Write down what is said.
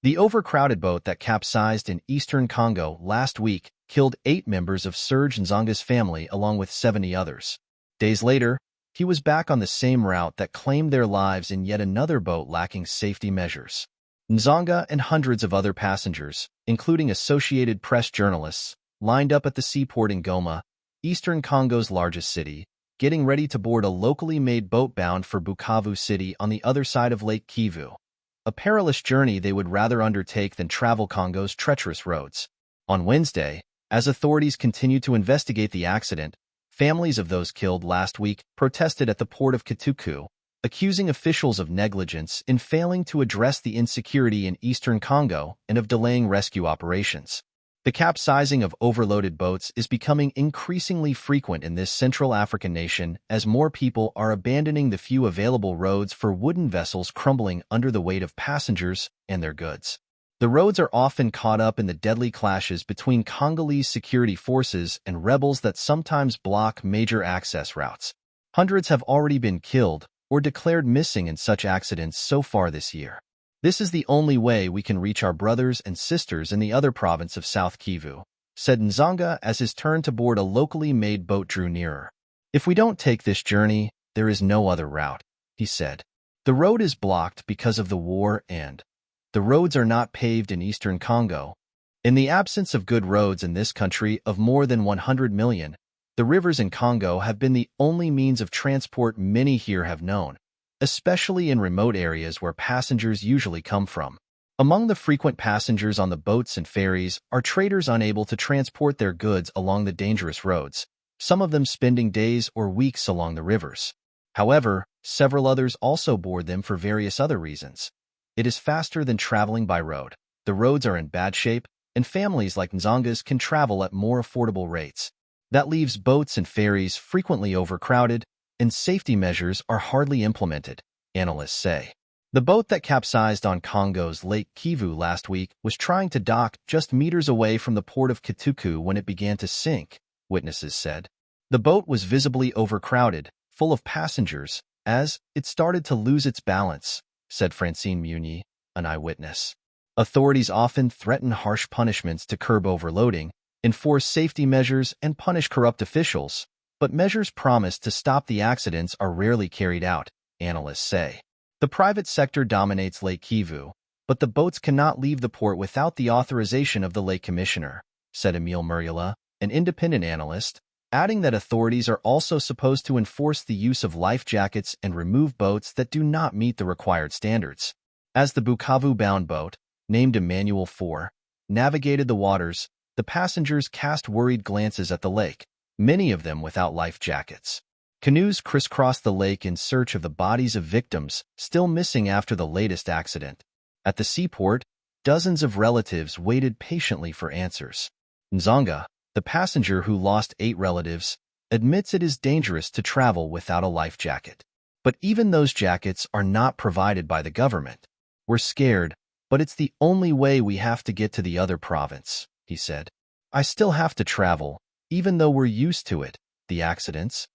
The overcrowded boat that capsized in eastern Congo last week killed 8 members of Serge Nzonga's family along with 70 others. Days later, he was back on the same route that claimed their lives in yet another boat lacking safety measures. Nzonga and hundreds of other passengers, including Associated Press journalists, lined up at the seaport in Goma, eastern Congo's largest city, getting ready to board a locally made boat bound for Bukavu City on the other side of Lake Kivu, a perilous journey they would rather undertake than travel Congo's treacherous roads. On Wednesday, as authorities continued to investigate the accident, families of those killed last week protested at the port of Kituku, accusing officials of negligence in failing to address the insecurity in eastern Congo and of delaying rescue operations. The capsizing of overloaded boats is becoming increasingly frequent in this Central African nation as more people are abandoning the few available roads for wooden vessels crumbling under the weight of passengers and their goods. The roads are often caught up in the deadly clashes between Congolese security forces and rebels that sometimes block major access routes. Hundreds have already been killed or declared missing in such accidents so far this year. This is the only way we can reach our brothers and sisters in the other province of South Kivu, said Nzonga as his turn to board a locally made boat drew nearer. If we don't take this journey, there is no other route, he said. The road is blocked because of the war and the roads are not paved in eastern Congo. In the absence of good roads in this country of more than 100 million, the rivers in Congo have been the only means of transport many here have known, especially in remote areas where passengers usually come from. Among the frequent passengers on the boats and ferries are traders unable to transport their goods along the dangerous roads, some of them spending days or weeks along the rivers. However, several others also board them for various other reasons. It is faster than traveling by road. The roads are in bad shape, and families like Nzonga's can travel at more affordable rates. That leaves boats and ferries frequently overcrowded, and safety measures are hardly implemented, analysts say. The boat that capsized on Congo's Lake Kivu last week was trying to dock just meters away from the port of Kituku when it began to sink, witnesses said. The boat was visibly overcrowded, full of passengers, as it started to lose its balance, said Francine Muni, an eyewitness. Authorities often threaten harsh punishments to curb overloading, enforce safety measures, and punish corrupt officials, but measures promised to stop the accidents are rarely carried out, analysts say. The private sector dominates Lake Kivu, but the boats cannot leave the port without the authorization of the lake commissioner, said Emile Muriela, an independent analyst, adding that authorities are also supposed to enforce the use of life jackets and remove boats that do not meet the required standards. As the Bukavu-bound boat, named Emmanuel 4, navigated the waters, the passengers cast worried glances at the lake, many of them without life jackets. Canoes crisscrossed the lake in search of the bodies of victims still missing after the latest accident. At the seaport, dozens of relatives waited patiently for answers. Nzonga, the passenger who lost 8 relatives, admits it is dangerous to travel without a life jacket. But even those jackets are not provided by the government. We're scared, but it's the only way we have to get to the other province, he said. I still have to travel, even though we're used to it, the accidents,